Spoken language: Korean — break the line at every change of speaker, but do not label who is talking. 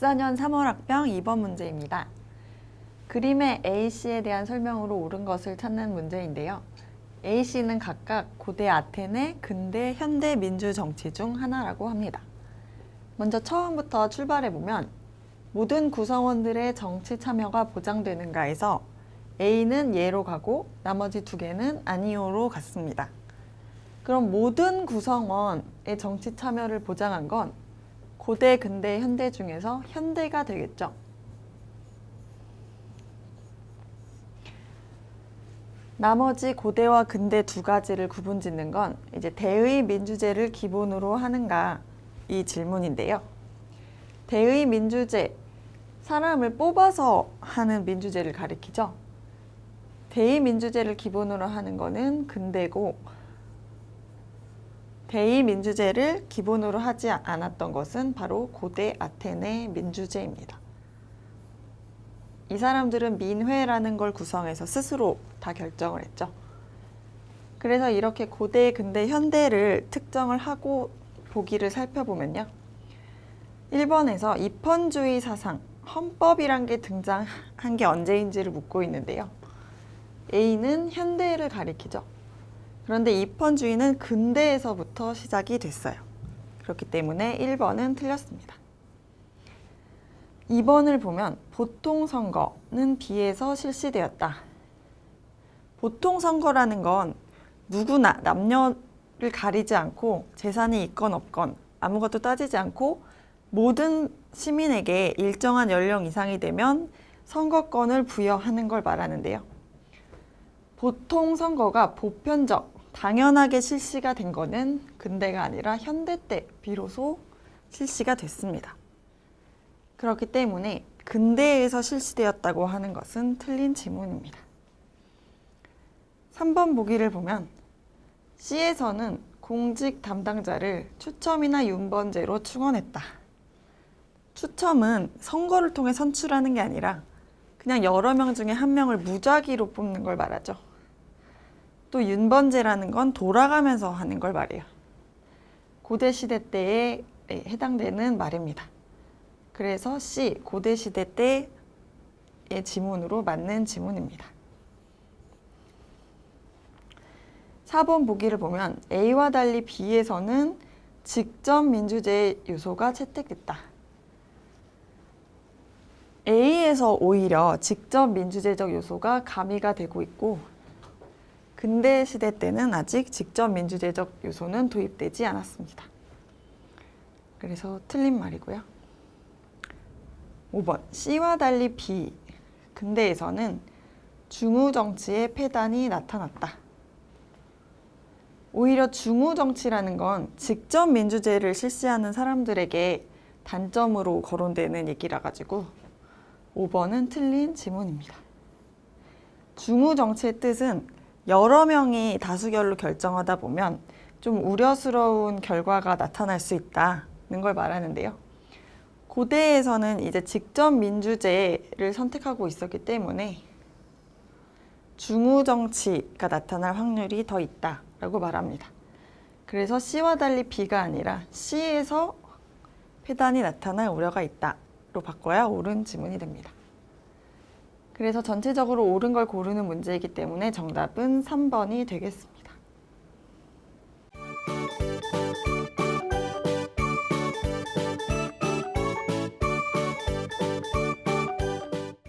2014년 3월 학병 2번 문제입니다. 그림의 A씨에 대한 설명으로 옳은 것을 찾는 문제인데요. A씨는 각각 고대 아테네, 근대, 현대 민주 정치 중 하나라고 합니다. 먼저 처음부터 출발해보면 모든 구성원들의 정치 참여가 보장되는가에서 A는 예로 가고 나머지 두 개는 아니오로 갔습니다. 그럼 모든 구성원의 정치 참여를 보장한 건 고대, 근대, 현대 중에서 현대가 되겠죠. 나머지 고대와 근대 두 가지를 구분짓는 건 이제 대의 민주제를 기본으로 하는가 이 질문인데요. 대의 민주제, 사람을 뽑아서 하는 민주제를 가리키죠. 대의 민주제를 기본으로 하는 거는 근대고 대의 민주제를 기본으로 하지 않았던 것은 바로 고대 아테네 민주제입니다. 이 사람들은 민회라는 걸 구성해서 스스로 다 결정을 했죠. 그래서 이렇게 고대, 근대, 현대를 특정을 하고 보기를 살펴보면요. 1번에서 입헌주의 사상, 헌법이란 게 등장한 게 언제인지를 묻고 있는데요. A는 현대를 가리키죠. 그런데 입헌주의는 근대에서부터 시작이 됐어요. 그렇기 때문에 1번은 틀렸습니다. 2번을 보면 보통선거는 B에서 실시되었다. 보통선거라는 건 누구나 남녀를 가리지 않고 재산이 있건 없건 아무것도 따지지 않고 모든 시민에게 일정한 연령 이상이 되면 선거권을 부여하는 걸 말하는데요. 보통선거가 보편적, 당연하게 실시가 된 거는 근대가 아니라 현대 때 비로소 실시가 됐습니다. 그렇기 때문에 근대에서 실시되었다고 하는 것은 틀린 지문입니다. 3번 보기를 보면 C에서는 공직 담당자를 추첨이나 윤번제로 충원했다. 추첨은 선거를 통해 선출하는 게 아니라 그냥 여러 명 중에 한 명을 무작위로 뽑는 걸 말하죠. 또 윤번제라는 건 돌아가면서 하는 걸 말해요. 고대시대 때에 해당되는 말입니다. 그래서 C, 고대시대 때의 지문으로 맞는 지문입니다. 4번 보기를 보면 A와 달리 B에서는 직접 민주제의 요소가 채택됐다. A에서 오히려 직접 민주제적 요소가 가미가 되고 있고 근대 시대 때는 아직 직접 민주제적 요소는 도입되지 않았습니다. 그래서 틀린 말이고요. 5번 C와 달리 B, 근대에서는 중우정치의 폐단이 나타났다. 오히려 중우정치라는 건 직접 민주제를 실시하는 사람들에게 단점으로 거론되는 얘기라 가지고 5번은 틀린 지문입니다. 중우정치의 뜻은 여러 명이 다수결로 결정하다 보면 좀 우려스러운 결과가 나타날 수 있다는 걸 말하는데요. 고대에서는 이제 직접 민주제를 선택하고 있었기 때문에 중우정치가 나타날 확률이 더 있다라고 말합니다. 그래서 C와 달리 B가 아니라 C에서 폐단이 나타날 우려가 있다로 바꿔야 옳은 지문이 됩니다. 그래서 전체적으로 옳은 걸 고르는 문제이기 때문에 정답은 3번이 되겠습니다.